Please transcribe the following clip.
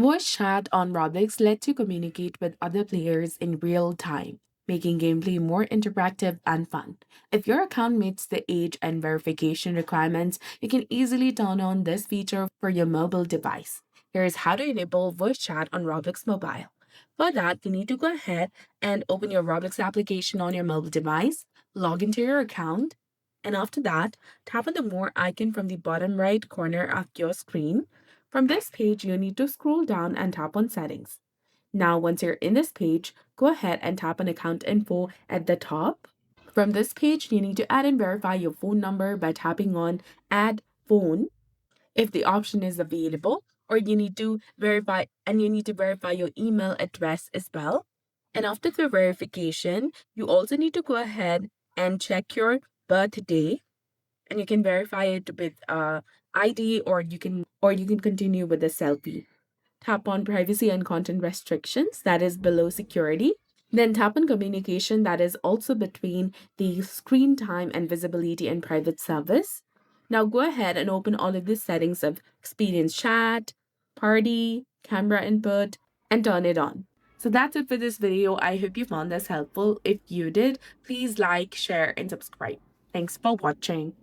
Voice chat on Roblox lets you communicate with other players in real time, making gameplay more interactive and fun. If your account meets the age and verification requirements, you can easily turn on this feature for your mobile device. Here's how to enable voice chat on Roblox Mobile. For that, you need to go ahead and open your Roblox application on your mobile device, log into your account, and after that, tap on the More icon from the bottom right corner of your screen. From this page, you need to scroll down and tap on Settings. Now, once you're in this page, go ahead and tap on Account Info at the top. From this page, you need to add and verify your phone number by tapping on Add Phone if the option is available, or you need to verify your email address as well. And after the verification, you also need to go ahead and check your birthday, and you can verify it with ID, or you can continue with a selfie. Tap on privacy and content restrictions, that is below security. Then tap on communication, that is also between the screen time and visibility and private service. Now go ahead and open all of these settings of experience chat, party, camera input, and turn it on. So that's it for this video. I hope you found this helpful. If you did, please like, share, and subscribe. Thanks for watching.